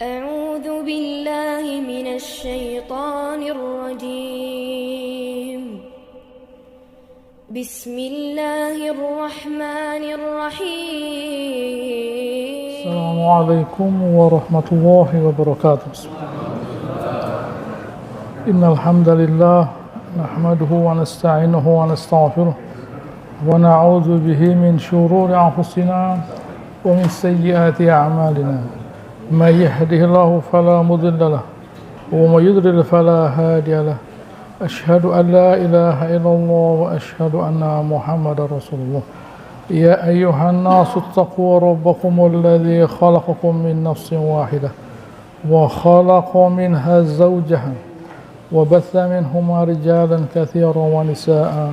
أعوذ بالله من الشيطان الرجيم بسم الله الرحمن الرحيم السلام عليكم ورحمة الله وبركاته. إن الحمد لله نحمده ونستعينه ونستغفره ونعوذ به من شرور أنفسنا ومن سيئات أعمالنا. من يهده الله فلا مضل له ومن يضلل فلا هادي له. أشهد أن لا إله إلا الله وأشهد أن محمدا رسول الله. يا أيها الناس اتقوا ربكم الذي خلقكم من نفس واحدة وخلق منها زوجها وبث منهما رجالا كثيرا ونساء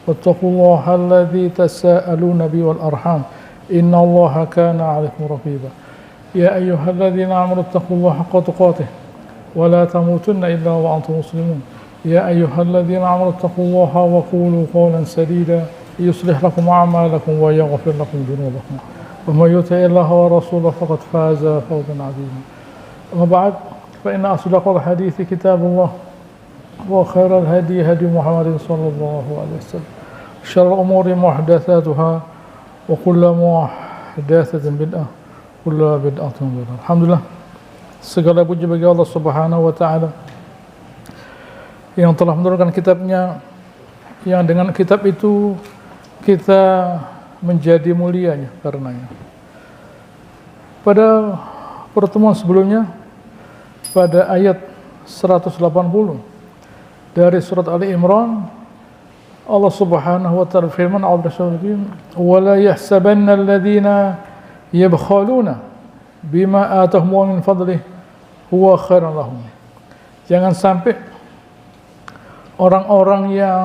واتقوا الله الذي تساءلون به والأرحام إن الله كان عليكم رقيبا. يا أيها الذين آمنوا اتقوا الله حق تقاته ولا تموتن إلا وأنتم مسلمون. يا أيها الذين آمنوا اتقوا الله وقولوا قولا سديدا يصلح لكم أعمالكم ويغفر لكم ذنوبكم ومن يطع الله ورسوله فقد فاز فوزا عظيما. أما بعد فإن أصدق الحديث كتاب الله وخير الهدي هدي محمد صلى الله عليه وسلم. شر الأمور محدثاتها وكل محدثة بدعة وكل بدعة ضلالة. Alhamdulillah, segala puji bagi Allah Subhanahu wa taala yang telah menurunkan kitabnya, yang dengan kitab itu kita menjadi mulianya karenanya. Pada pertemuan sebelumnya, pada ayat 180 dari surat Ali Imran, Allah Subhanahu wa taala firman, "Wa la yahsabanna alladhina yabkhaluna bima atahum min fadlihi huwa khairan lahum." Jangan sampai orang-orang yang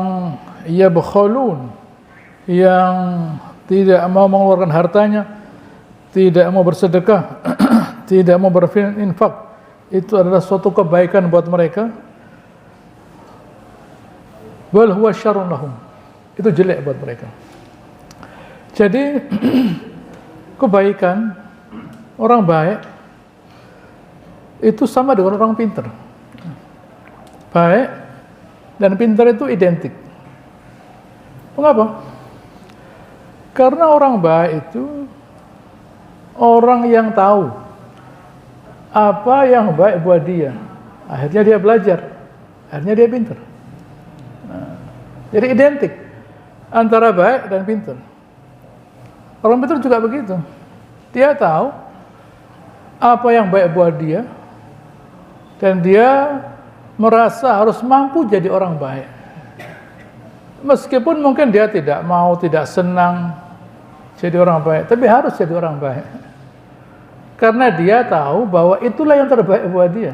yabkhalun, yang tidak mau mengeluarkan hartanya, tidak mau bersedekah, tidak mau berinfak, itu adalah suatu kebaikan buat mereka. Bal huwa syarrun lahum, itu jelek buat mereka. Jadi kebaikan orang baik itu sama dengan orang pintar. Baik dan pintar itu identik. Mengapa? Karena orang baik itu orang yang tahu apa yang baik buat dia. Akhirnya dia belajar, akhirnya dia pintar. Jadi identik antara baik dan pintar. Orang pintar juga begitu. Dia tahu apa yang baik buat dia dan dia merasa harus mampu jadi orang baik. Meskipun mungkin dia tidak mau, tidak senang jadi orang baik, tapi harus jadi orang baik. Karena dia tahu bahwa itulah yang terbaik buat dia.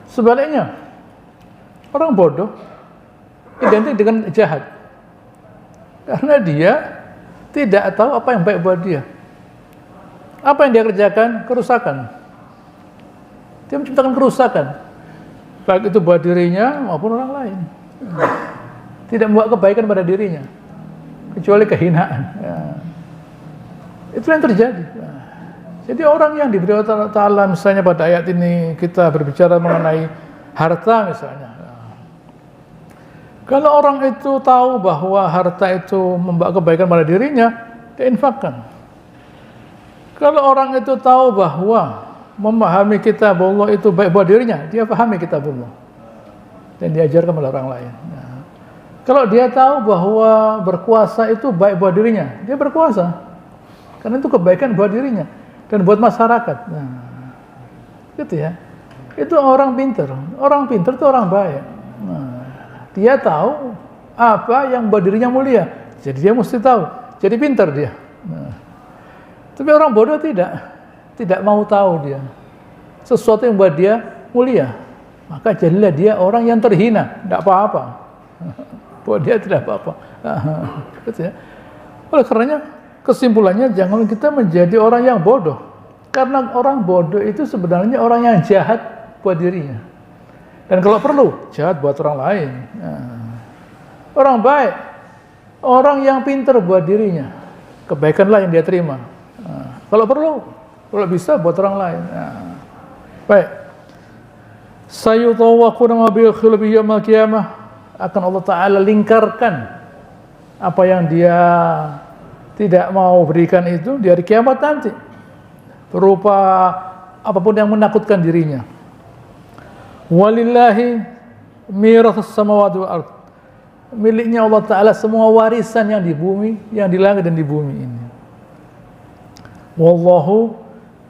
Sebaliknya, orang bodoh identik dengan jahat. Karena dia tidak tahu apa yang baik buat dia. Apa yang dia kerjakan? Kerusakan. Dia menciptakan kerusakan, baik itu buat dirinya maupun orang lain. Tidak membuat kebaikan pada dirinya, kecuali kehinaan. Itu yang terjadi. Jadi orang yang diberi Allah Ta'ala, misalnya pada ayat ini kita berbicara mengenai harta misalnya. Kalau orang itu tahu bahwa harta itu membawa kebaikan pada dirinya, dia infakkan. Kalau orang itu tahu bahwa memahami kitab Allah itu baik buat dirinya, dia pahami kitab Allah dan diajarkan oleh orang lain. Kalau dia tahu bahwa berkuasa itu baik buat dirinya, dia berkuasa karena itu kebaikan buat dirinya dan buat masyarakat. Gitu ya. Itu orang pintar. Orang pintar itu orang baik. Dia tahu apa yang buat dirinya mulia, jadi dia mesti tahu. Jadi pintar dia. Tapi orang bodoh tidak mau tahu dia sesuatu yang buat dia mulia, maka jadilah dia orang yang terhina, tidak apa-apa. Buat dia tidak apa-apa. Gitu ya. Oleh karenanya kesimpulannya jangan kita menjadi orang yang bodoh, karena orang bodoh itu sebenarnya orang yang jahat buat dirinya, dan kalau perlu jahat buat orang lain. Orang baik, orang yang pintar buat dirinya, kebaikanlah yang dia terima. Kalau perlu Kalau bisa buat orang lain. Nah. Baik. Sayutawaquna ma bil khilbi yaumil qiyamah, akan Allah Ta'ala lingkarkan apa yang dia tidak mau berikan itu di hari kiamat nanti, berupa apapun yang menakutkan dirinya. Walillahi mirathus samawati wal ardh, miliknya Allah Ta'ala semua warisan yang di bumi, yang di langit dan di bumi ini. Wallahu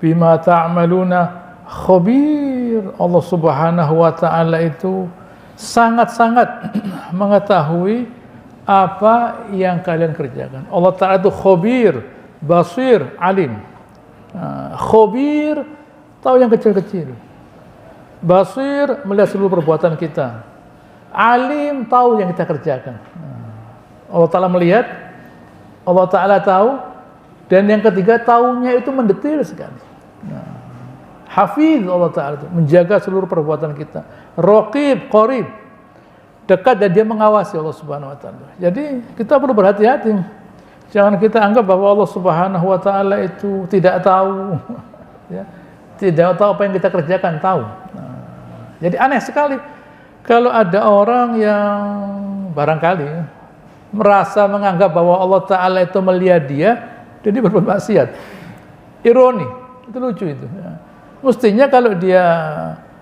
bima ta'maluna khabir. Allah Subhanahu wa Ta'ala itu sangat-sangat mengetahui apa yang kalian kerjakan. Allah Ta'ala itu khabir, basir, alim. Khabir tahu yang kecil-kecil, basir melihat seluruh perbuatan kita, alim tahu yang kita kerjakan. Allah Ta'ala melihat, Allah Ta'ala tahu, dan yang ketiga tahunya itu mendetil sekali. Hafiz Allah Ta'ala itu menjaga seluruh perbuatan kita. Raqib, qarib, dekat dan dia mengawasi Allah Subhanahu wa Ta'ala. Jadi kita perlu berhati-hati. Jangan kita anggap bahwa Allah Subhanahu wa Ta'ala itu tidak tahu. Ya, tidak tahu apa yang kita kerjakan, tahu. Jadi aneh sekali kalau ada orang yang barangkali merasa menganggap bahwa Allah Ta'ala itu melihat dia dan dia berbuat maksiat. Ironi, itu lucu itu. Ya. Mestinya kalau dia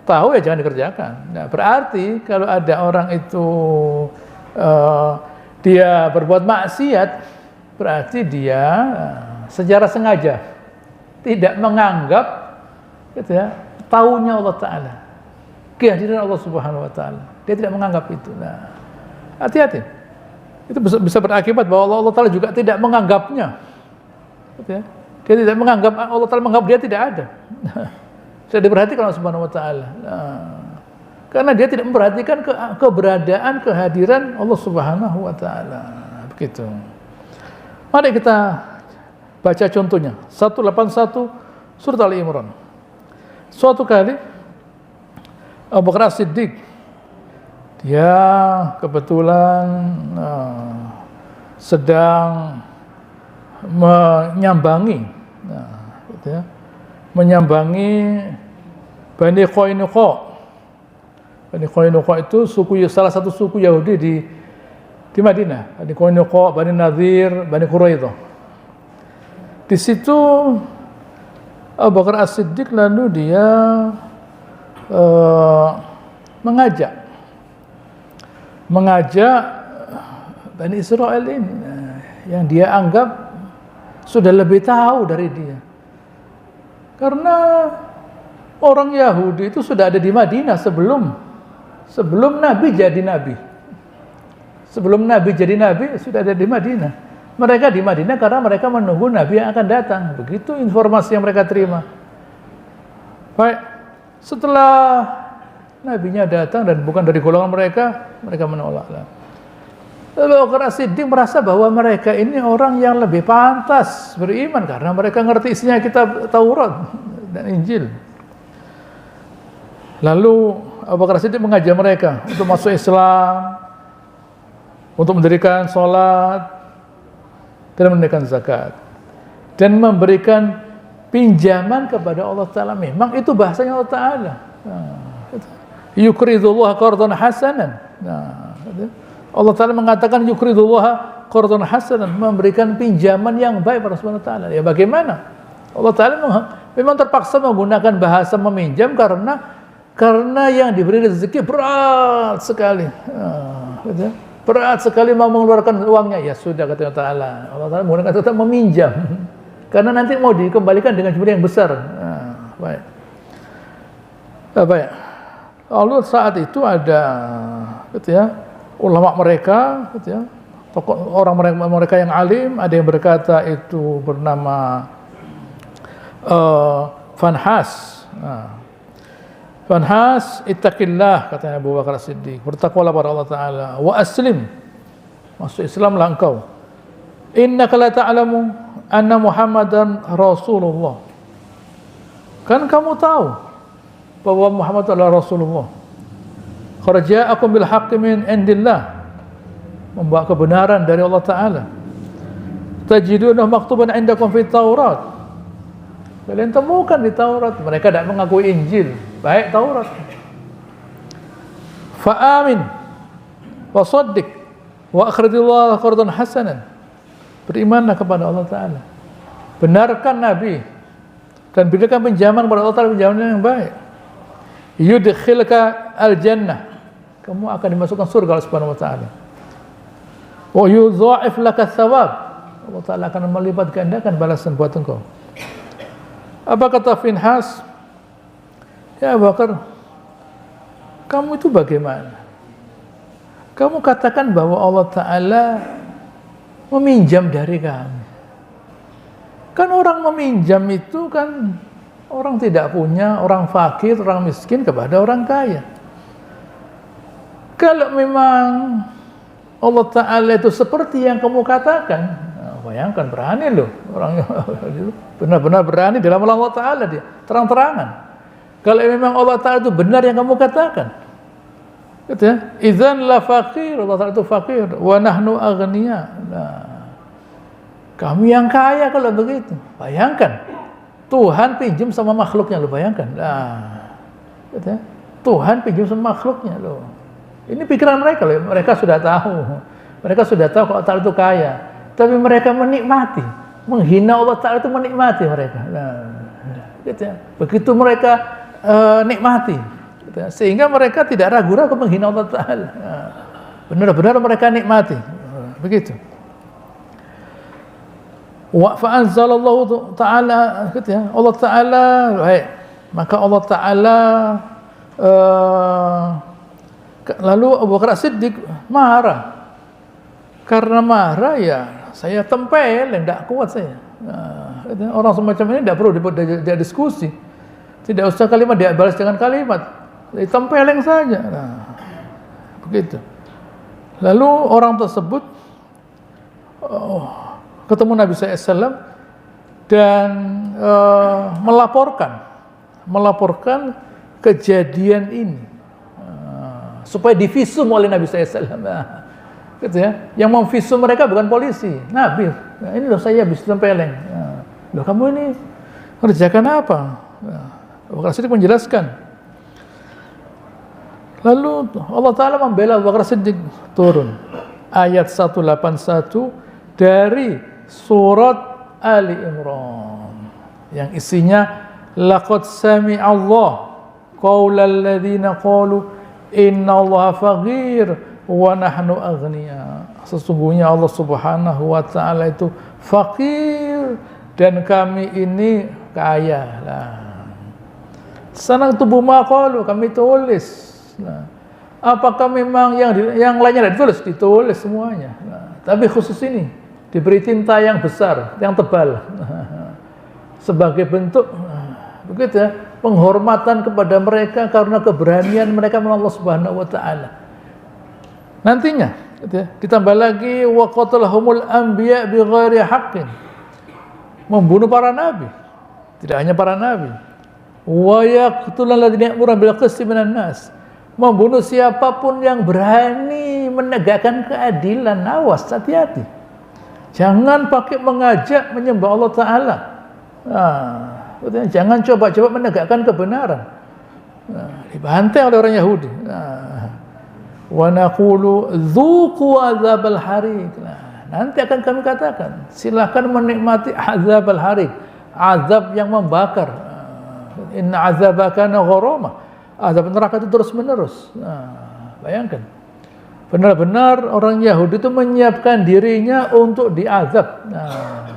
tahu ya jangan dikerjakan. Nah, berarti kalau ada orang itu dia berbuat maksiat, berarti dia secara sengaja tidak menganggap gitu ya, taunya Allah Ta'ala, kehadiran Allah Subhanahu wa Ta'ala. Dia tidak menganggap itu. Nah, hati-hati. Itu bisa berakibat bahwa Allah Ta'ala juga tidak menganggapnya. Gitu ya. Dia tidak menganggap, Allah Ta'ala menganggap dia tidak ada. Sudah diperhatikan Allah Subhanahu wa Ta'ala. Karena dia tidak memperhatikan keberadaan, kehadiran Allah Subhanahu wa Ta'ala. Begitu. Mari kita baca contohnya. 181 surat Ali Imran. Suatu kali Abu Bakar As-Siddiq, dia kebetulan sedang menyambangi, gitu ya, menyambangi Bani Qainuqa. Bani Qainuqa itu salah satu suku Yahudi di Madinah. Bani Qainuqa, Bani Nadir, Bani Quraidah. Di situ Abu Bakar As-Siddiq lalu dia mengajak Bani Israel ini yang dia anggap sudah lebih tahu dari dia. Karena orang Yahudi itu sudah ada di Madinah sebelum Nabi jadi Nabi. Sebelum Nabi jadi Nabi sudah ada di Madinah. Mereka di Madinah karena mereka menunggu Nabi yang akan datang. Begitu informasi yang mereka terima. Baik, setelah Nabinya datang dan bukan dari golongan mereka menolak. Abu Bakar As-Siddiq merasa bahwa mereka ini orang yang lebih pantas beriman karena mereka ngerti isinya kitab Taurat dan Injil. Lalu Abu Bakar As-Siddiq mengajak mereka untuk masuk Islam, untuk mendirikan sholat dan menunaikan zakat dan memberikan pinjaman kepada Allah Ta'ala. Memang itu bahasanya Allah Ta'ala. Yukridullah qardan hasanan. Allah Ta'ala mengatakan yukridullah qardan hasanan, memberikan pinjaman yang baik pada Subhanahu wa Ta'ala. Ya bagaimana? Allah Ta'ala memang terpaksa menggunakan bahasa meminjam karena yang diberi rezeki berat sekali. Berat sekali mau mengeluarkan uangnya. Ya sudah, kata Allah Ta'ala. Allah Ta'ala menggunakan tetap meminjam karena nanti mau dikembalikan dengan jumlah yang besar. Baik. Baik. Lalu saat itu ada gitu ya, ulama mereka, gitu ya, tokoh orang mereka yang alim, ada yang berkata itu bernama Fanhas. Fanhas, ittaqillah, katanya Abu Bakar As-Siddiq, bertakwalah pada Allah Ta'ala, wa aslim, masuk Islamlah engkau. Innaka la ta'lamu anna Muhammadan Rasulullah. Kan kamu tahu bahwa Muhammad adalah Rasulullah. Qad ja'akum bil haqqi min indillah, membawa kebenaran dari Allah Ta'ala. Tajidunahu maktuban indakum fit Taurat, Kalian temukan di Taurat. Mereka tidak mengakui Injil, baik Taurat. Fa'amin wa saddiq wa akhridillah qardan hasanan. Berimanlah kepada Allah Ta'ala, benarkan Nabi, dan berikan pinjaman kepada Allah Ta'ala, pinjaman yang baik. Yudkhilka al-jannah, kamu akan dimasukkan surga Allah Subhanahu wa Ta'ala. Wa yudha'if laka thawab, Allah Ta'ala akan melipat gandakan balasan buat engkau. Apa kata Finhas? Ya Abu Bakar, kamu itu bagaimana? Kamu katakan bahwa Allah Ta'ala meminjam dari kami. Kan orang meminjam itu kan orang tidak punya, orang fakir, orang miskin kepada orang kaya. Kalau memang Allah Ta'ala itu seperti yang kamu katakan, bayangkan, berani loh orangnya, benar-benar berani dalam Allah Ta'ala, dia terang-terangan. Kalau memang Allah Ta'ala itu benar yang kamu katakan, gitu ya, idzan la faqir, Allah Ta'ala itu fakir, wa nahnu aghniya. Nah, kami yang kaya kalau begitu. Bayangkan, Tuhan pinjam sama makhluknya, lo bayangkan. Nah, gitu ya, Tuhan pinjam sama makhluknya lo. Ini pikiran mereka loh, mereka sudah tahu. Mereka sudah tahu kalau Allah Ta'ala itu kaya. Tapi mereka menikmati, menghina Allah Ta'ala itu menikmati mereka. Nah, gitu ya. Begitu mereka nikmati, gitu ya, sehingga mereka tidak ragu-ragu menghina Allah Ta'ala. Nah, benar-benar mereka nikmati. Begitu. Wa fa'anzalallahu Ta'ala, gitu ya, Allah Ta'ala, baik. Maka Allah Ta'ala lalu Abu Bakar Siddiq marah. Karena marah ya saya tempeleng, tidak kuat saya. Nah, orang semacam ini tidak perlu dia diskusi, tidak usah kalimat dia balas dengan kalimat, tempeleng saja. Nah, begitu. Lalu orang tersebut ketemu Nabi SAW dan melaporkan kejadian ini supaya divisum oleh Nabi SAW. Nah, gitu ya. Yang memvisum mereka bukan polisi, Nabi. Nah, ini loh saya habis tempeleng. Nah, loh kamu ini kerjakan apa? Abu Bakar Siddiq menjelaskan. Lalu Allah Ta'ala membela Abu Bakar Siddiq, turun ayat 181 dari surat Ali Imran yang isinya laqad sami'allah qaulal ladzina qalu innallaha faqir wa nahnu aghniya. Sesungguhnya Allah Subhanahu wa Ta'ala itu fakir dan kami ini kaya. Nah, sanang tubuh maqalu, kami tulis. Nah, apakah memang yang lainnya tidak ditulis? Ditulis semuanya. Nah, tapi khusus ini diberi tinta yang besar, yang tebal, sebagai bentuk begitu ya, penghormatan kepada mereka karena keberanian mereka melawan Allah Subhanahu wa Ta'ala. Nantinya gitu ya, ditambah lagi wa qatalahumul anbiya bighairi haqqin, membunuh para nabi, tidak hanya para nabi. Wa yaqtulul ladzina ya'muruna bil qisti minan nas, membunuh siapapun yang berani menegakkan keadilan. Awas, hati-hati, jangan pakai mengajak menyembah Allah Ta'ala. Nah, jangan coba-coba menegakkan kebenaran. Nah, dibantai oleh orang Yahudi. Wa naqulu dzuqu azabal hariq. Nah, nanti akan kami katakan, silakan menikmati azabal hariq, azab yang membakar. Inna azabaka kana gharama. Azab neraka itu terus-menerus. Nah, bayangkan. Benar-benar orang Yahudi itu menyiapkan dirinya untuk diazab. Nah,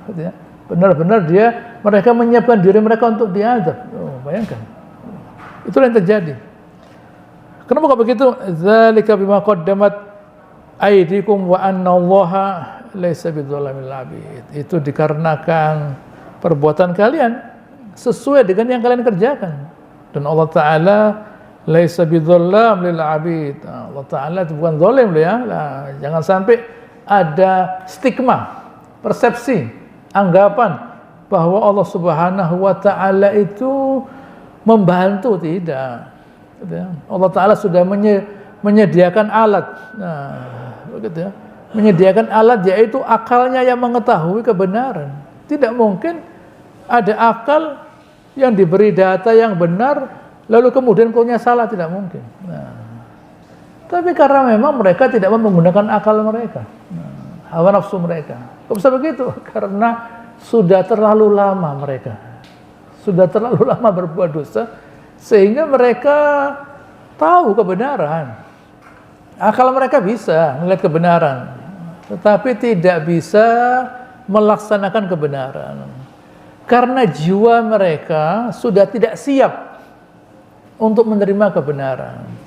gitu ya. Benar-benar mereka menyiapkan diri mereka untuk diazab. Oh, bayangkan. Itulah yang terjadi. Kenapa begitu? Dzalika bima qaddamat aydikum wa annallaha laisa bidzallamil abid. Itu dikarenakan perbuatan kalian sesuai dengan yang kalian kerjakan. Dan Allah Ta'ala laisa bidzallam lil abid. Allah Ta'ala itu bukan zalim loh ya. Nah, jangan sampai ada stigma, persepsi, anggapan bahwa Allah Subhanahu wa Ta'ala itu membantu. Tidak. Allah Ta'ala sudah menyediakan alat. Nah, begitu ya. Menyediakan alat, yaitu akalnya yang mengetahui kebenaran. Tidak mungkin Ada akal yang diberi data yang benar, lalu kemudian punya salah, tidak mungkin. Tapi karena memang mereka tidak mau menggunakan akal mereka, hawa nafsu mereka. Kok bisa begitu? Karena sudah terlalu lama mereka, sudah terlalu lama berbuat dosa, sehingga mereka tahu kebenaran. Akal mereka bisa melihat kebenaran, tetapi tidak bisa melaksanakan kebenaran. Karena jiwa mereka sudah tidak siap untuk menerima kebenaran.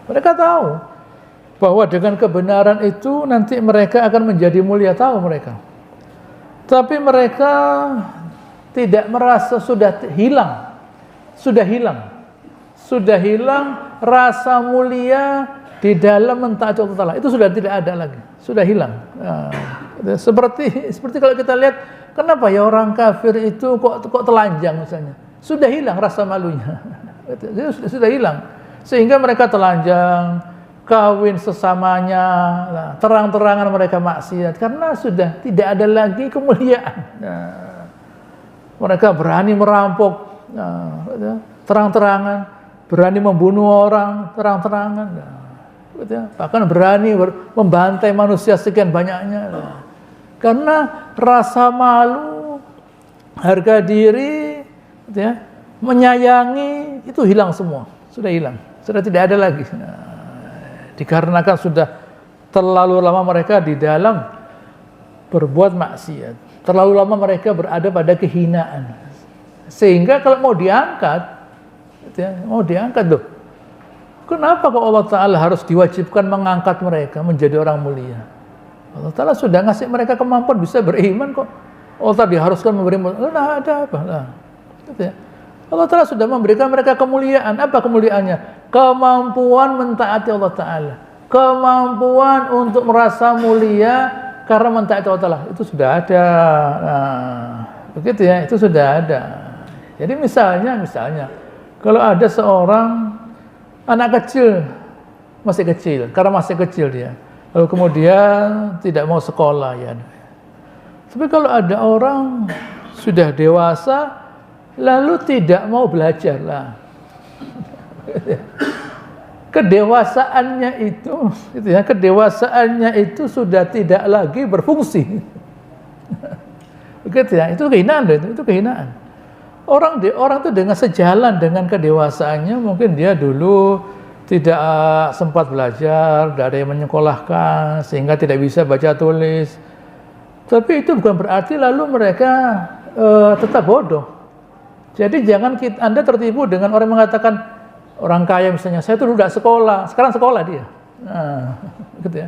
Mereka tahu bahwa dengan kebenaran itu nanti mereka akan menjadi mulia, tahu mereka. Tapi mereka tidak merasa sudah hilang rasa mulia di dalam mentaati Allah Ta'ala. Itu sudah tidak ada lagi, sudah hilang. Seperti kalau kita lihat, kenapa ya orang kafir itu kok telanjang misalnya? Sudah hilang rasa malunya. Sudah hilang. Sehingga mereka telanjang, kawin sesamanya, terang-terangan mereka maksiat karena sudah tidak ada lagi kemuliaan. Mereka berani merampok, terang-terangan, berani membunuh orang, terang-terangan, bahkan berani membantai manusia sekian banyaknya. Karena rasa malu, harga diri, menyayangi itu hilang semua, sudah hilang. Sudah tidak ada lagi. Dikarenakan sudah terlalu lama mereka di dalam berbuat maksiat. Terlalu lama mereka berada pada kehinaan. Sehingga kalau mau diangkat loh. Kenapa kok Allah Ta'ala harus diwajibkan mengangkat mereka menjadi orang mulia? Allah Ta'ala sudah ngasih mereka kemampuan bisa beriman kok. Allah Ta'ala diharuskan memberi, nah ada apa? Allah Ta'ala sudah memberikan mereka kemuliaan. Apa kemuliaannya? Kemampuan mentaati Allah Ta'ala, kemampuan untuk merasa mulia karena mentaati Allah Ta'ala. Itu sudah ada. Begitu ya, itu sudah ada. Jadi misalnya kalau ada seorang anak kecil, masih kecil, karena masih kecil dia, lalu kemudian tidak mau sekolah ya. Tapi kalau ada orang sudah dewasa lalu tidak mau belajar lah. Kedewasaannya itu sudah tidak lagi berfungsi. Begitu ya, itu kehinaan itu kehinaan. Orang itu dengan sejalan dengan kedewasaannya, mungkin dia dulu tidak sempat belajar, tidak ada yang menyekolahkan sehingga tidak bisa baca tulis. Tapi itu bukan berarti lalu mereka tetap bodoh. Jadi jangan Anda tertipu dengan orang yang mengatakan, orang kaya misalnya, saya tuh dulu tidak sekolah, sekarang sekolah dia. Gitu ya.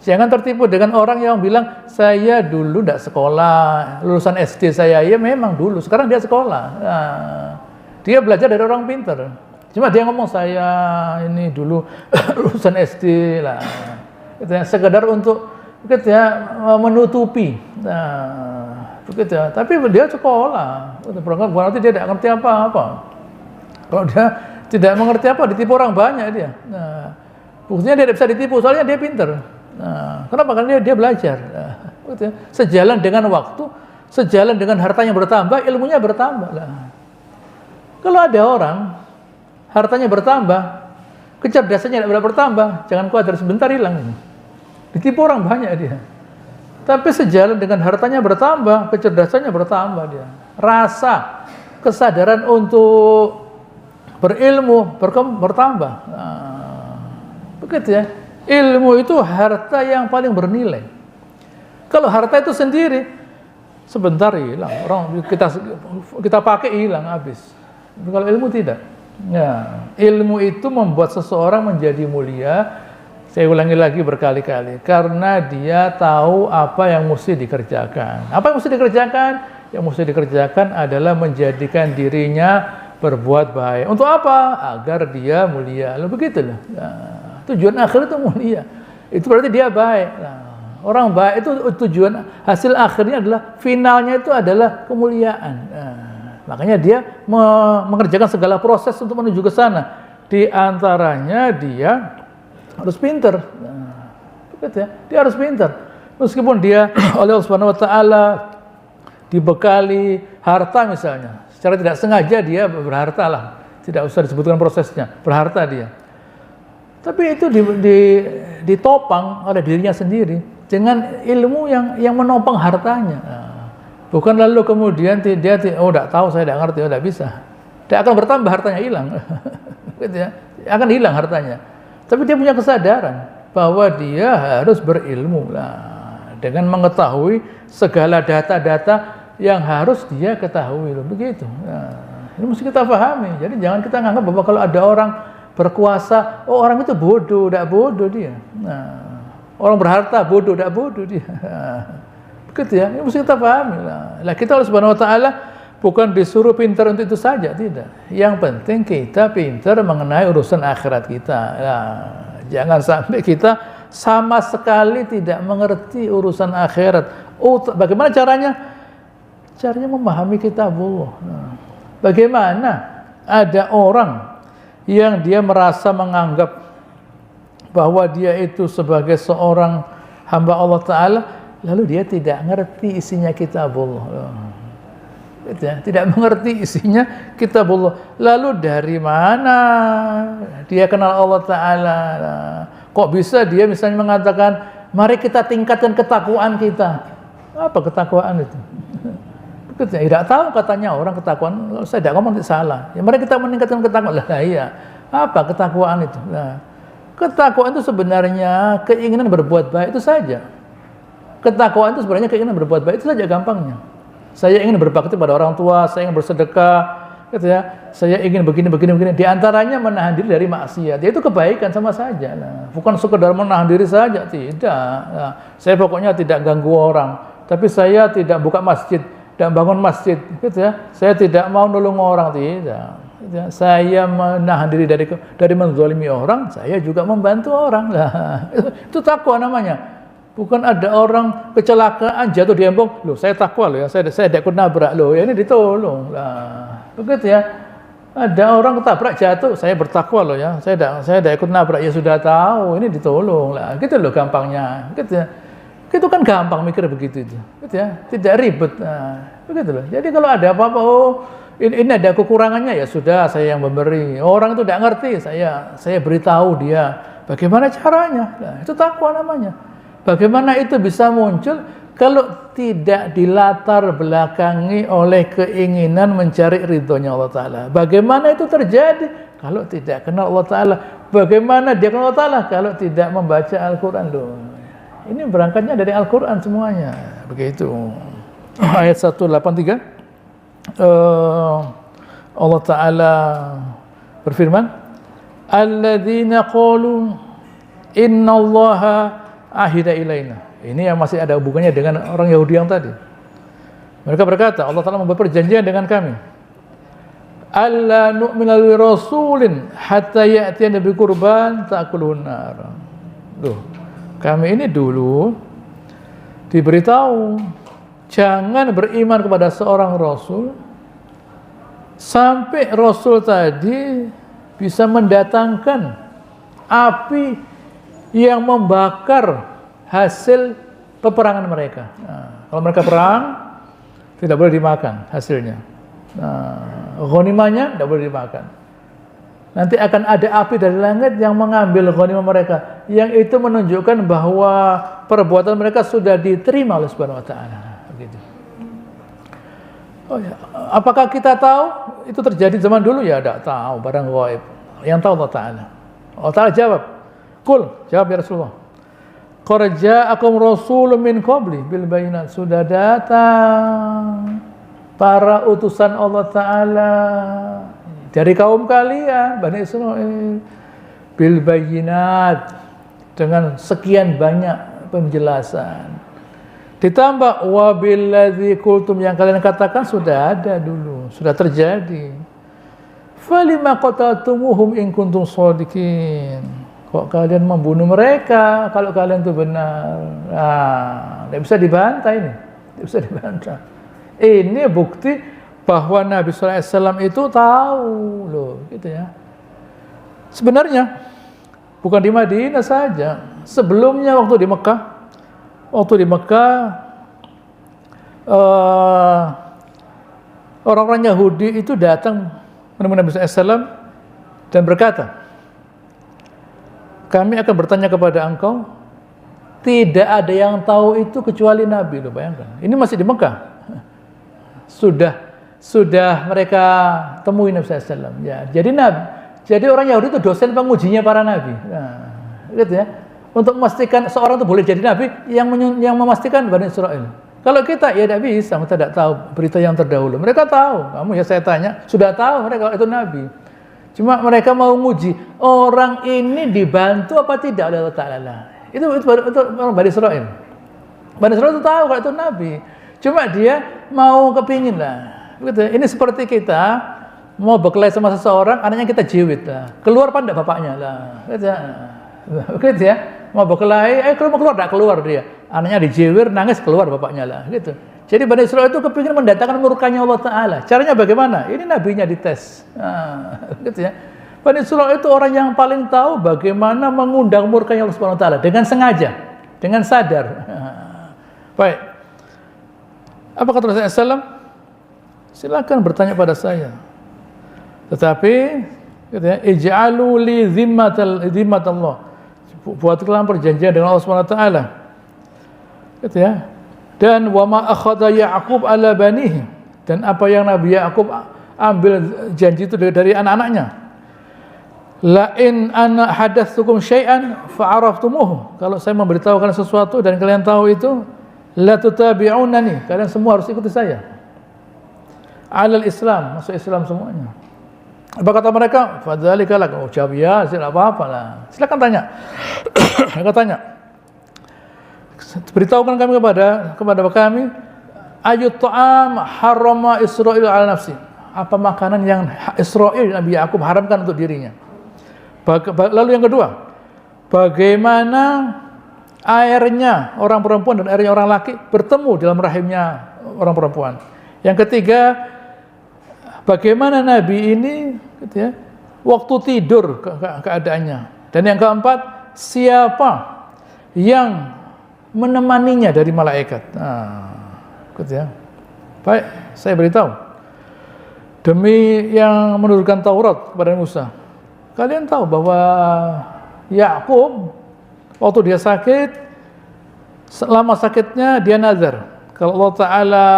Jangan tertipu dengan orang yang bilang, saya dulu tidak sekolah, lulusan SD saya, ya memang dulu, sekarang dia sekolah. Dia belajar dari orang pintar. Cuma dia ngomong, saya ini dulu lulusan SD lah. Gitu ya. Sekedar untuk menutupi. Begitu ya. Tapi dia sekolah, berarti dia tidak ngerti apa-apa. Kalau dia tidak mengerti apa, ditipu orang banyak dia. Buktinya dia tidak bisa ditipu, soalnya dia pintar. Kenapa? Karena dia belajar. Sejalan dengan waktu, sejalan dengan hartanya bertambah, ilmunya bertambah. Kalau ada orang hartanya bertambah, kecerdasannya tidak bertambah, jangan khawatir, sebentar hilang. Ditipu orang banyak dia. Tapi sejalan dengan hartanya bertambah, kecerdasannya bertambah dia. Rasa, kesadaran untuk berilmu bertambah. Begitu ya. Ilmu itu harta yang paling bernilai. Kalau harta itu sendiri sebentar hilang, orang kita pakai hilang habis. Kalau ilmu tidak. Ya, ilmu itu membuat seseorang menjadi mulia. Saya ulangi lagi berkali-kali, karena dia tahu apa yang mesti dikerjakan. Apa yang mesti dikerjakan? Yang mesti dikerjakan adalah menjadikan dirinya berbuat baik. Untuk apa? Agar dia mulia. Lalu begitulah. Tujuan akhir itu mulia. Itu berarti dia baik. Orang baik itu tujuan hasil akhirnya adalah, finalnya itu adalah kemuliaan. Makanya dia mengerjakan segala proses untuk menuju ke sana. Di antaranya dia harus pintar. Begitu ya. Dia harus pintar. Meskipun dia oleh Allah Subhanahu wa taala dibekali harta misalnya, secara tidak sengaja dia berharta lah, tidak usah disebutkan prosesnya, berharta dia. Tapi itu ditopang oleh dirinya sendiri dengan ilmu yang menopang hartanya. Bukan lalu kemudian dia tidak tahu, saya tidak ngerti, tidak bisa. Dia akan bertambah, hartanya hilang. Gitu ya. Akan hilang hartanya. Tapi dia punya kesadaran bahwa dia harus berilmu lah, dengan mengetahui segala data-data yang harus dia ketahui loh, begitu. Ini mesti kita pahami. Jadi jangan kita nganggap bahwa kalau ada orang berkuasa, oh orang itu bodoh, tidak bodoh dia. Orang berharta bodoh, tidak bodoh dia. Begitu ya. Ini mesti kita pahami lah. Kita Allah Subhanahu Wa Taala bukan disuruh pintar untuk itu saja, tidak. Yang penting kita pintar mengenai urusan akhirat kita. Jangan sampai kita sama sekali tidak mengerti urusan akhirat. Bagaimana caranya? Caranya memahami kitabullah. Bagaimana ada orang yang dia merasa menganggap bahwa dia itu sebagai seorang hamba Allah Ta'ala, lalu dia tidak mengerti isinya kitabullah. Tidak mengerti isinya kitabullah. Lalu dari mana dia kenal Allah Ta'ala? Kok bisa dia misalnya mengatakan, mari kita tingkatkan ketakwaan kita. Apa ketakwaan itu? Tidak tahu katanya orang ketakwaan. Saya tidak ngomong salah. Ya, mari kita meningkatkan ketakwaan. Iya. Apa ketakwaan itu? Ketakwaan itu sebenarnya keinginan berbuat baik itu saja. Ketakwaan itu sebenarnya keinginan berbuat baik itu saja, gampangnya. Saya ingin berbakti pada orang tua, saya ingin bersedekah, gitu ya. Saya ingin begini. Di antaranya menahan diri dari maksiat. Itu kebaikan sama saja. Bukan sekedar menahan diri saja, tidak. Saya pokoknya tidak ganggu orang, tapi saya tidak buka masjid dan bangun masjid, gitu ya. Saya tidak mau nolong orang, tidak. Saya menahan diri dari menzalimi orang, saya juga membantu orang. Itu takwa namanya. Bukan ada orang kecelakaan jatuh di embong, loh saya takwa loh ya, saya tidak ikut nabrak loh, ya ini ditolong lah. Begitu ya. Ada orang ketabrak jatuh, saya bertakwa loh ya, saya tidak ikut nabrak, ya sudah tahu, ini ditolong lah. Gitu loh gampangnya. Gitu ya. Itu kan gampang mikir begitu itu. Gitu ya. Tidak ribet. Begitu loh. Jadi kalau ada apa-apa, oh ini ada kekurangannya, ya sudah saya yang memberi. Orang itu tidak ngerti, saya beritahu dia bagaimana caranya. Nah, itu takwa namanya. Bagaimana itu bisa muncul kalau tidak dilatar belakangi oleh keinginan mencari ridhonya Allah Ta'ala? Bagaimana itu terjadi kalau tidak kenal Allah Ta'ala? Bagaimana dia kenal Allah Ta'ala kalau tidak membaca Al-Quran? Ini berangkatnya dari Al-Quran semuanya. Begitu. Ayat 183. Allah Ta'ala berfirman, Alladzina qalu innallaha ahida ilaina. Ini yang masih ada hubungannya dengan orang Yahudi yang tadi. Mereka berkata, Allah Ta'ala membuat perjanjian dengan kami. Alla nu'mina li rasulin hatta ya'tiyana bi qurban ta'kulun nar. Kami ini dulu diberitahu jangan beriman kepada seorang rasul sampai rasul tadi bisa mendatangkan api yang membakar hasil peperangan mereka. Kalau mereka perang, tidak boleh dimakan hasilnya. Ghanimahnya tidak boleh dimakan. Nanti akan ada api dari langit yang mengambil ghanimah mereka. Yang itu menunjukkan bahwa perbuatan mereka sudah diterima oleh Subhanahu Wa Taala. Begitu. Oh ya. Apakah kita tahu itu terjadi zaman dulu? Ya tidak tahu, barang gaib. Yang tahu Allah Taala. Allah Taala jawab, Qul, jawab ya Rasulullah. Qad ja'akum rasulun min qabli bil bayinat. Sudah datang para utusan Allah Ta'ala dari kaum kalian, Bani Israel, bil bayinat, dengan sekian banyak penjelasan. Ditambah wabilladzi qultum, yang kalian katakan sudah ada dulu, sudah terjadi. Falima qataltumuhum in kuntum shadiqin. Kok kalian membunuh mereka kalau kalian itu benar? Tidak bisa dibantah ini. Tidak bisa dibantah. Ini bukti bahwa Nabi SAW itu tahu loh, gitu ya. Sebenarnya bukan di Madinah saja. Sebelumnya waktu di Mekah orang-orang Yahudi itu datang menemui Nabi SAW dan berkata, kami akan bertanya kepada engkau, tidak ada yang tahu itu kecuali Nabi. Loh, bayangkan, ini masih di Mekah. Sudah mereka temui Nabi SAW. Ya, jadi orang Yahudi itu dosen pengujinya para nabi. Nah, gitu ya. Untuk memastikan seorang itu boleh jadi nabi, yang memastikan Bani Israel. Kalau kita ya tidak bisa, kita tidak tahu berita yang terdahulu. Mereka tahu, kamu ya saya tanya, sudah tahu mereka itu nabi. Cuma mereka mau menguji orang ini dibantu apa tidak oleh Allah Ta'ala. Itu orang Bani Israel. Bani Israel itu tahu kalau itu nabi. Cuma dia mau kepingin lah. Begitu. Ini seperti kita mau berkelahi sama seseorang, anaknya kita jiwit lah. Keluar pandai bapaknya lah. Begitu ya. Mau berkelahi, keluar tidak keluar dia. Anaknya dijiwir, nangis, keluar bapaknya lah. Gitu. Jadi Bani Israel itu kepingin mendatangkan murkanya Allah Ta'ala. Caranya bagaimana? Ini nabinya dites. Gitu ya. Bani Israel itu orang yang paling tahu bagaimana mengundang murkanya Allah Subhanahu Wa Ta'ala dengan sengaja, dengan sadar. Baik. Apa kata Rasulullah SAW? Silakan bertanya pada saya. Tetapi gitu ya, ij'alu li zimmatallah. Buatlah perjanjian dengan Allah Subhanahu wa taala. Gitu ya. Dan wa ma akhadha Ya'qub ala banihi, dan apa yang Nabi Ya'qub ambil janji itu dari anak-anaknya. La in ana hadatsukum syai'an fa'araftumuhu. Kalau saya memberitahukan sesuatu dan kalian tahu itu, la tutabi'unani, kalian semua harus ikuti saya. Alal Islam, masuk Islam semuanya. Apa kata mereka? Fadzalika lak. Oh, jawab ya, tidak apa-apa lah. Silakan tanya. Mereka tanya. Beritahukan kami kepada kami, ayut ta'am harrama Israil ala nafsi. Apa makanan yang Israil Nabi Ya'qub haramkan untuk dirinya? Lalu yang kedua, bagaimana airnya orang perempuan dan airnya orang laki bertemu dalam rahimnya orang perempuan. Yang ketiga, bagaimana Nabi ini gitu ya, waktu tidur keadaannya. Dan yang keempat, siapa yang menemaninya dari malaikat. Gitu ya. Baik, saya beritahu. Demi yang menurunkan Taurat kepada Musa. Kalian tahu bahwa Ya'qub waktu dia sakit, selama sakitnya dia nazar, kalau Allah Ta'ala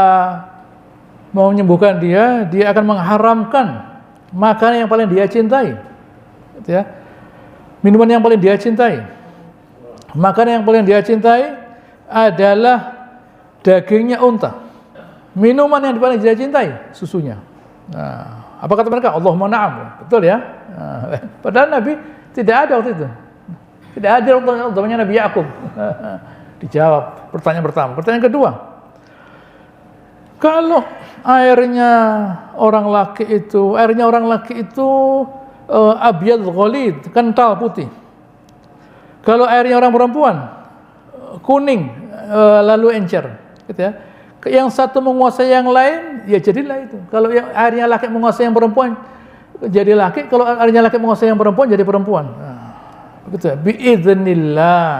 mau menyembuhkan dia akan mengharamkan makanan yang paling dia cintai, gitu ya. Minuman yang paling dia cintai, makanan yang paling dia cintai adalah dagingnya unta. Minuman yang paling dia cintai susunya. Nah, apa kata mereka? Allahumma na'am. Betul ya? Nah, padahal Nabi tidak ada waktu itu. Tidak ada waktu Nabi Ya'qub. Dijawab pertanyaan pertama. Pertanyaan kedua, kalau airnya orang laki itu abyad ghalid, kental putih. Kalau airnya orang perempuan kuning, lalu encer, gitu ya. Yang satu menguasai yang lain, ya jadilah itu. Kalau yang airnya laki menguasai yang perempuan, jadi laki. Kalau airnya laki menguasai yang perempuan, jadi perempuan. Nah, begitu ya. Biiznillah,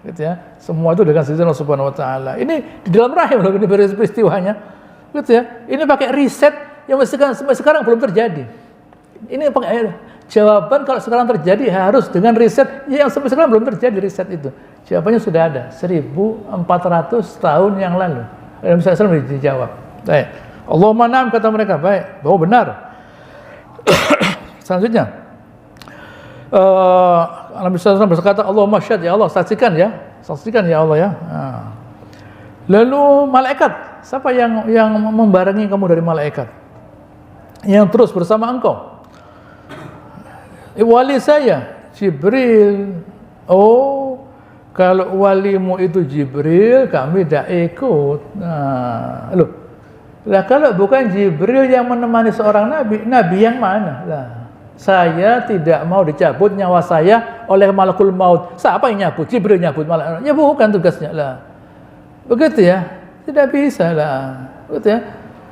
gitu ya. Semua itu dengan izin Allah Subhanahu wa taala. Ini di dalam rahim loh, ini peristiwanya. Gitu ya. Ini pakai riset yang sampai sekarang belum terjadi. Ini pakai jawaban kalau sekarang terjadi harus dengan riset yang sampai sekarang belum terjadi riset itu. Jawabannya sudah ada 1400 tahun yang lalu. Nabi SAW dijawab. Baik. Allahumma na'am, kata mereka. Baik, bahwa benar. Selanjutnya, Nabi SAW berkata, Allahumma syahid, ya Allah, saksikan ya Allah ya. Nah. Lalu malaikat, siapa yang membarengi kamu dari malaikat? Yang terus bersama engkau? Wali saya, Jibril. Oh, kalau walimu itu Jibril, kami tidak ikut. Nah, loh. Lah kalau bukan Jibril yang menemani seorang nabi yang mana? Lah, saya tidak mau dicabut nyawa saya oleh malakul maut. Siapa yang nyabut? Jibril nyabut malah. Ya bukan tugasnya lah. Begitu ya? Tidak bisa lah. Begitu ya?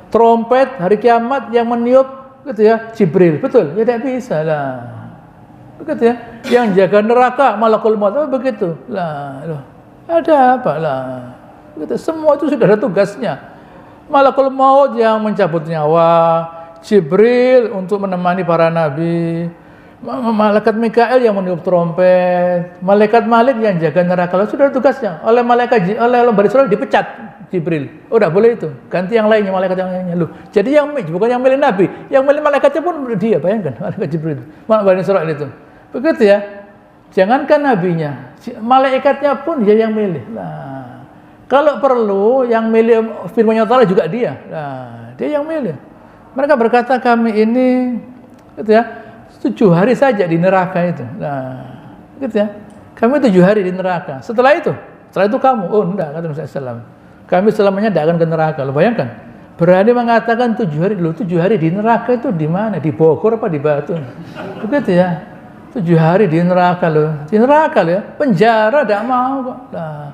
Trompet hari kiamat yang meniup, gitu ya, Jibril. Betul? Ya tidak bisa lah. Begitu ya. Yang jaga neraka malakul maut, begitu lah. Loh, ada apa lah? Begitu. Semua itu sudah ada tugasnya. Malakul maut yang mencabut nyawa, Jibril untuk menemani para nabi, malaikat Mikail yang meniup trompet, malaikat Malik yang jaga neraka. Sudah tugasnya. Oleh Bani Israil dipecat Jibril. Udah boleh itu. Ganti yang lainnya, malaikat yang lainnya. Loh, jadi yang bukan yang milih nabi, yang milih malaikatnya pun dia, bayangkan, malaikat Jibril. Bani Israil itu. Begitu ya. Jangankan nabinya, malaikatnya pun dia yang milih. Nah, kalau perlu yang milih firman Allah juga dia. Nah, dia yang milih. Mereka berkata kami ini gitu ya, 7 hari saja di neraka itu. Nah, gitu ya. Kami 7 hari di neraka. Setelah itu kamu. Oh, enggak, kata Nabi SAW. Kami selamanya tidak akan ke neraka. Lo bayangkan. Berani mengatakan 7 hari dulu. 7 hari di neraka itu di mana? Di Bogor apa di Batu? Begitu ya. 7 hari di neraka loh. Di neraka loh ya. Penjara tidak mau kok. Nah,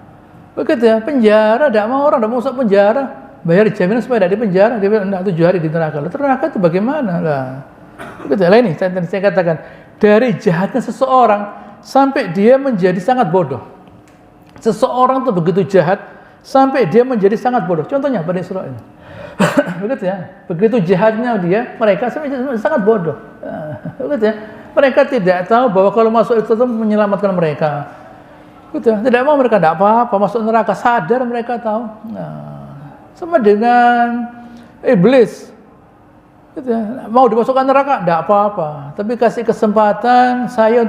begitu ya. Penjara tidak mau, orang tidak mau masuk penjara. Bayar jaminan supaya tidak di penjara. Dia bilang, enggak, 7 hari di neraka. Loh, neraka itu bagaimana? Nah, begitu ya. Ini saya katakan. Dari jahatnya seseorang sampai dia menjadi sangat bodoh. Seseorang itu begitu jahat sampai dia menjadi sangat bodoh. Contohnya Bani Israil. Begitu ya. Begitu jahatnya mereka sangat bodoh. Begitu ya. Mereka tidak tahu bahwa kalau masuk itu menyelamatkan mereka. Gitu ya. Tidak mau, mereka tidak apa-apa masuk neraka. Sadar mereka tahu. Nah, sama dengan iblis. Gitu ya. Mau dimasukkan neraka, tidak apa-apa. Tapi kasih kesempatan saya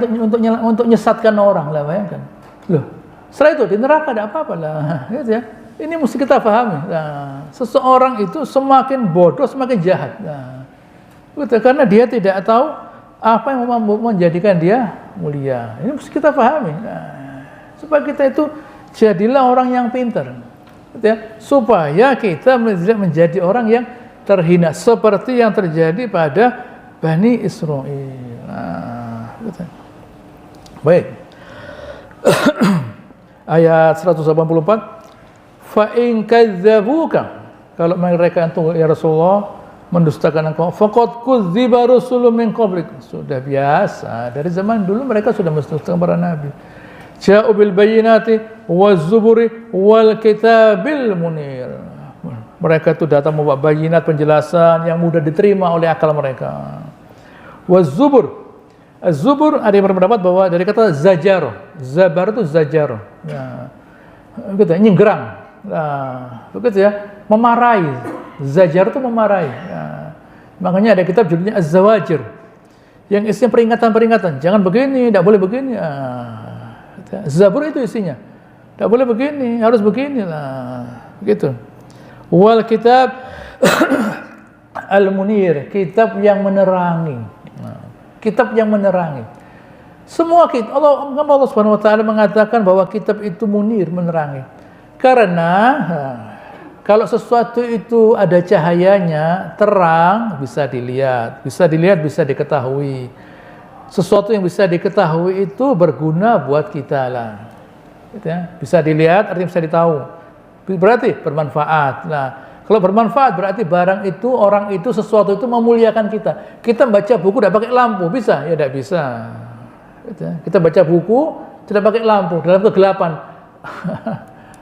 untuk nyesatkan orang lah, bayangkan. Loh, setelah itu di neraka tidak apa-apa lah. Gitu ya. Ini mesti kita pahami. Nah, seseorang itu semakin bodoh, semakin jahat. Nah, gitu, karena dia tidak tahu apa yang menjadikan dia mulia. Ini mesti kita pahami. Nah, supaya kita itu jadilah orang yang pintar. Gitu ya. Supaya kita menjadi orang yang terhina seperti yang terjadi pada Bani Israil. Nah, gitu. Baik. Ayat 184. Fa in kadzdzabuka, kalau mereka itu ya Rasulullah mendustakan engkau, faqad kudziba rusulun min qablik. Sudah biasa dari zaman dulu mereka sudah mendustakan para nabi. Ja'u bil bayyinati waz zuburi wal kitabil munir. Mereka itu datang membawa bayinat, penjelasan yang mudah diterima oleh akal mereka. Waz zubur. Az-zubur ada yang berpendapat bahwa dari kata zajar. Zabar itu zajar. Ya. Gitu, nyinggerang. Nah, begitu ya, memarahi. Zajar itu memarahi. Nah, makanya ada kitab judulnya Az-Zawajir yang isinya peringatan-peringatan. Jangan begini, tidak boleh begini. Nah, Zabur itu isinya. Tidak boleh begini, harus begini. Nah, begitu. Wal kitab Al-Munir, kitab yang menerangi. Nah, kitab yang menerangi. Semua kitab Allah Subhanahu wa taala mengatakan bahwa kitab itu munir, menerangi. Karena kalau sesuatu itu ada cahayanya, terang, bisa dilihat, bisa diketahui. Sesuatu yang bisa diketahui itu berguna buat kita lah. Gitu ya. Bisa dilihat, artinya bisa ditahu. Berarti bermanfaat. Nah, kalau bermanfaat berarti barang itu, orang itu, sesuatu itu memuliakan kita. Kita baca buku tidak pakai lampu, bisa? Ya tidak bisa. Gitu ya. Kita baca buku tidak pakai lampu, dalam kegelapan.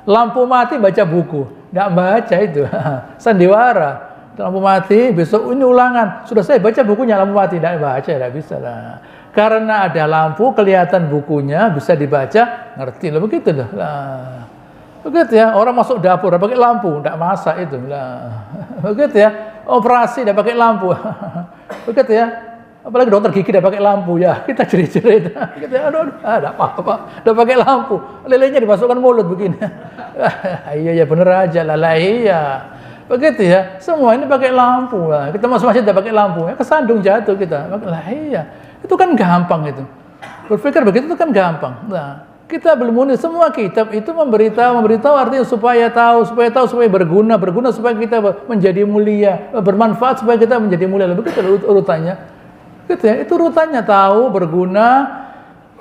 Lampu mati baca buku, nggak baca itu. Sandiwara, lampu mati, besok ini ulangan. Sudah saya baca bukunya, lampu mati, nggak baca, nggak bisa lah. Karena ada lampu, kelihatan bukunya, bisa dibaca, ngerti lah, begitu lah. Begitu ya, orang masuk dapur, nggak pakai lampu, nggak masak itu lah. Begitu ya, operasi nggak pakai lampu, begitu ya. Apalagi dokter gigi udah pakai lampu ya, kita jerit-jerit. Kita aduh, ada apa-apa, udah pakai lampu, lelenya dimasukkan mulut begini. Iya ya bener aja lah iya. Begitu ya, semua ini pakai lampu lah. Kita masuk masjid udah pakai lampu, ya kesandung jatuh kita. Lah iya, itu kan gampang itu. Berpikir begitu itu kan gampang. Nah, kita belum munir. Semua kitab itu memberitahu artinya supaya berguna supaya kita menjadi mulia, bermanfaat supaya kita menjadi mulia. Begitu urutannya. Gitu ya, itu urutannya, tahu, berguna,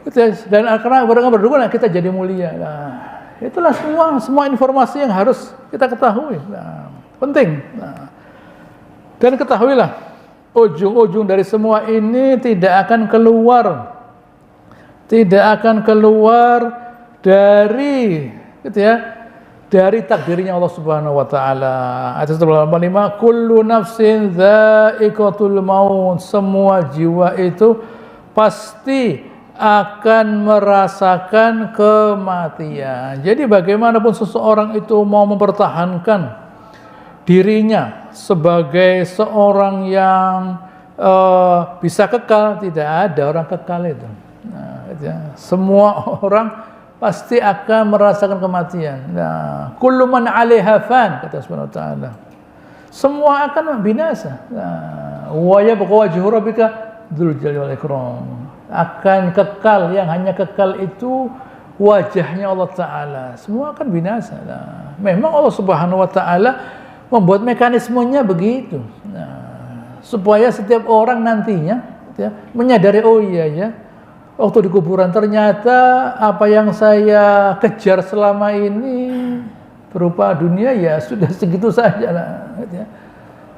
gitu ya, dan karena berguna kita jadi mulia. Nah, itulah semua informasi yang harus kita ketahui. Nah, penting. Nah, dan ketahuilah, ujung-ujung dari semua ini tidak akan keluar dari, gitu ya, dari takdirnya Allah Subhanahu wa taala. Ayat 85, kullu nafsin dha'iqatul maut. Semua jiwa itu pasti akan merasakan kematian. Jadi bagaimanapun seseorang itu mau mempertahankan dirinya sebagai seorang yang bisa kekal, tidak ada orang kekal itu. Semua orang pasti akan merasakan kematian. Nah, kullu man 'alaiha fan, kata Subhanahu wa taala. Semua akan binasa. Wa yabqa wajhu rabbika dzul jalali wal ikram. Akan kekal, yang hanya kekal itu wajahnya Allah taala. Semua akan binasa. Nah, memang Allah Subhanahu wa taala membuat mekanismenya begitu. Nah, supaya setiap orang nantinya menyadari, oh iya ya, waktu di kuburan ternyata apa yang saya kejar selama ini berupa dunia ya sudah segitu saja lah.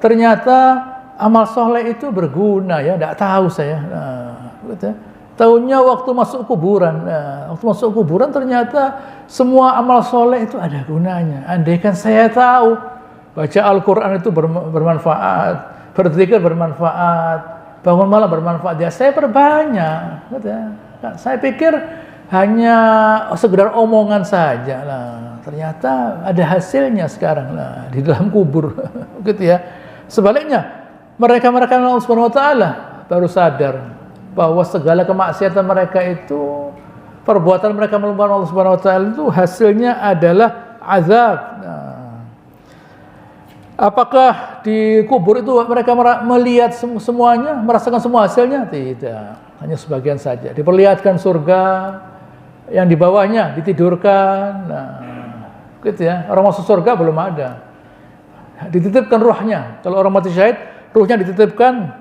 Ternyata amal soleh itu berguna ya, tidak tahu saya. Tahunya waktu masuk kuburan. Waktu masuk kuburan ternyata semua amal soleh itu ada gunanya. Andaikan saya tahu baca Al-Quran itu bermanfaat, berzikir bermanfaat, bangun malam bermanfaat, ya saya perbanyak. Saya pikir hanya sekedar omongan saja lah. Ternyata ada hasilnya sekarang lah di dalam kubur, gitu ya. Sebaliknya, mereka Allah Subhanahu wa taala baru sadar bahwa segala kemaksiatan mereka itu, perbuatan mereka melawan Allah Subhanahu wa taala itu hasilnya adalah azab. Apakah di kubur itu mereka melihat semuanya, merasakan semua hasilnya? Tidak, hanya sebagian saja. Diperlihatkan surga, yang di bawahnya ditidurkan. Nah, gitu ya. Orang masuk surga belum ada. Dititipkan ruhnya. Kalau orang mati syahid, ruhnya dititipkan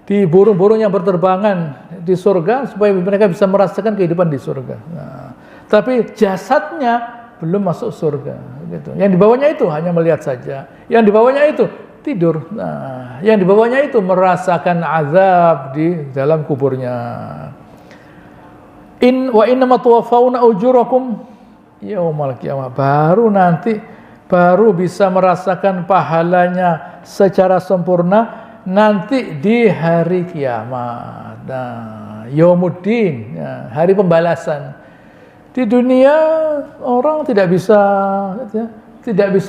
di burung-burung yang berterbangan di surga supaya mereka bisa merasakan kehidupan di surga. Nah, tapi jasadnya belum masuk surga, gitu. Yang di bawahnya itu hanya melihat saja. Yang di bawahnya itu tidur. Nah, yang di bawahnya itu merasakan azab di dalam kuburnya. Wa innama tuwaffawna ujurakum yaumal qiyamah. Baru bisa merasakan pahalanya secara sempurna nanti di hari kiamat. Nah, yaumuddin, ya, hari pembalasan. Di dunia orang tidak bisa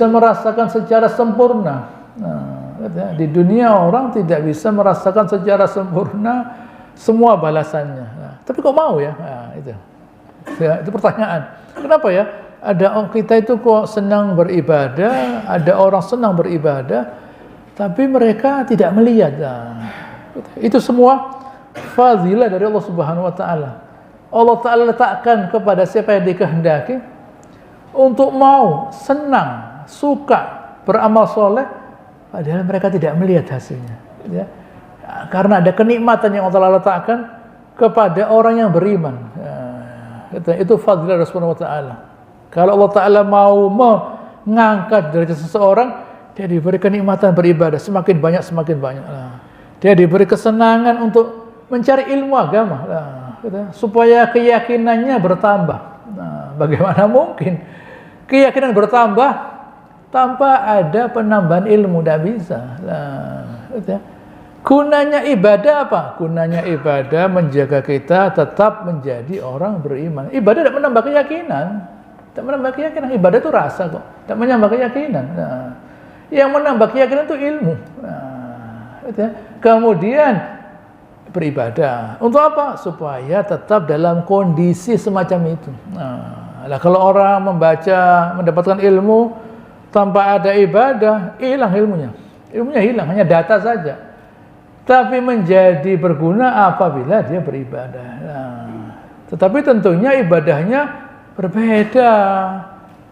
merasakan secara sempurna. Nah, di dunia orang tidak bisa merasakan secara sempurna semua balasannya. Nah, tapi kok mau ya? Nah, itu pertanyaan. Kenapa ya? Kita itu kok senang beribadah, ada orang senang beribadah, tapi mereka tidak melihat. Nah, itu semua fadilah dari Allah Subhanahu wa taala. Allah Ta'ala letakkan kepada siapa yang dikehendaki untuk mau, senang, suka, beramal soleh, padahal mereka tidak melihat hasilnya. Ya. Karena ada kenikmatan yang Allah Ta'ala letakkan kepada orang yang beriman. Ya. Itu fadilah Rasulullah Ta'ala. Kalau Allah Ta'ala mau mengangkat derajat seseorang, dia diberi kenikmatan beribadah semakin banyak. Dia diberi kesenangan untuk mencari ilmu agama. Supaya keyakinannya bertambah. Nah, bagaimana mungkin keyakinan bertambah tanpa ada penambahan ilmu? Tidak bisa. Nah, gunanya ibadah apa? Gunanya ibadah menjaga kita tetap menjadi orang beriman. Ibadah tidak menambah keyakinan. Ibadah itu rasa kok. Tidak menambah keyakinan. Nah, yang menambah keyakinan itu ilmu. Nah, kemudian beribadah. Untuk apa? Supaya tetap dalam kondisi semacam itu. Nah, kalau orang mendapatkan ilmu tanpa ada ibadah, hilang ilmunya. Ilmunya hilang, hanya data saja. Tapi menjadi berguna apabila dia beribadah. Nah, tetapi tentunya ibadahnya berbeda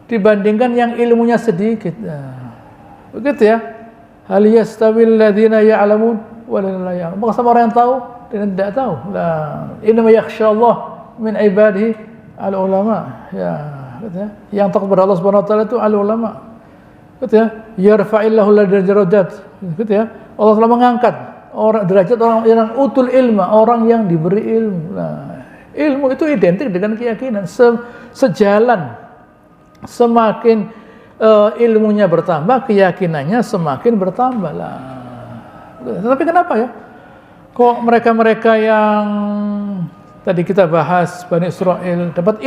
dibandingkan yang ilmunya sedikit. Nah, begitu ya. Hal yastawil ladzina ya'lamun maka sama orang yang tahu dan tidak tahu. Inna yakhshallah min ibadihi al-ulama. Ya, gitu ya. Yang takut kepada Allah Subhanahu wa taala itu al-ulama. Gitu ya. Yarfa'illahu darajat. Gitu ya. Allah telah mengangkat derajat orang yang utul ilma, orang yang diberi ilmu. Nah, ilmu itu identik dengan keyakinan. Sejalan semakin ilmunya bertambah, keyakinannya semakin bertambah lah. Tapi kenapa ya? Kok mereka-mereka yang tadi kita bahas Bani Israel mendapat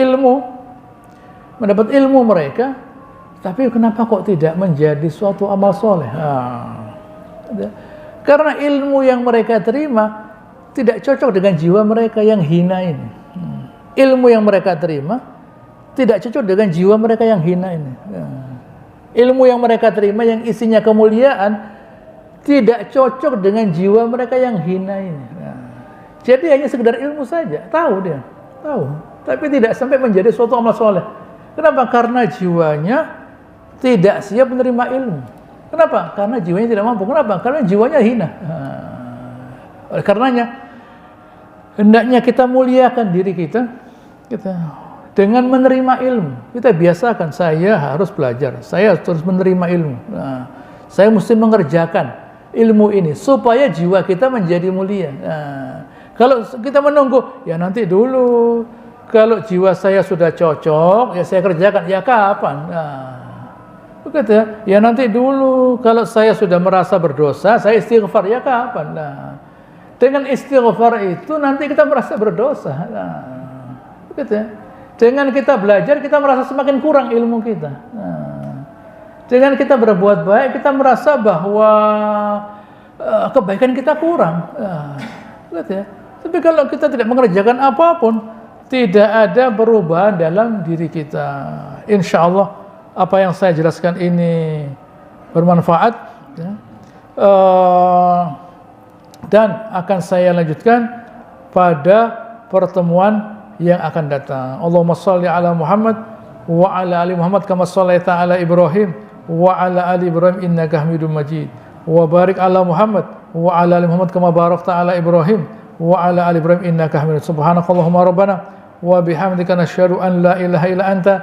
ilmu mereka, tapi kenapa kok tidak menjadi suatu amal soleh? Karena ilmu yang mereka terima tidak cocok dengan jiwa mereka yang hina ini. Ilmu yang mereka terima tidak cocok dengan jiwa mereka yang hina ini. Ilmu yang mereka terima yang isinya kemuliaan tidak cocok dengan jiwa mereka yang hina ini. Jadi hanya sekedar ilmu saja, tahu, tapi tidak sampai menjadi suatu amal soleh. Kenapa? Karena jiwanya tidak siap menerima ilmu. Kenapa? Karena jiwanya tidak mampu. Kenapa? Karena jiwanya hina. Oleh karenanya, hendaknya kita muliakan diri kita dengan menerima ilmu. Kita biasakan, saya harus belajar, saya harus menerima ilmu. Saya mesti mengerjakan ilmu ini supaya jiwa kita menjadi mulia. Kalau kita menunggu, ya nanti dulu. Kalau jiwa saya sudah cocok, ya saya kerjakan. Ya kapan? Begitu ya. Ya nanti dulu. Kalau saya sudah merasa berdosa, saya istighfar. Ya kapan? Dengan istighfar itu nanti kita merasa berdosa. Begitu ya. Dengan kita belajar, kita merasa semakin kurang ilmu kita. Dengan kita berbuat baik, kita merasa bahwa kebaikan kita kurang. Begitu ya. Tapi kalau kita tidak mengerjakan apapun, tidak ada perubahan dalam diri kita. Insya Allah apa yang saya jelaskan ini bermanfaat, ya. Dan akan saya lanjutkan pada pertemuan yang akan datang. Allahumma shalli ala Muhammad wa ala ali Muhammad kama shallaita ala Ibrahim wa ala ali Ibrahim innaka Hamidum Majid. Wa barik ala Muhammad wa ala ali Muhammad kama barakta ala Ibrahim wa ala ali Ibrahim innaka Hamidum Majid. Subhanakallahumma rabbana wa bihamdika nasyhadu an la ilaha illa anta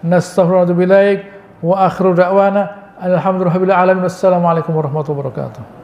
nastaghfiruka wa natubu ilaik wa akhiru da'wana alhamdulillahi rabbil alamin. Wassalamu alaikum warahmatullahi wabarakatuh.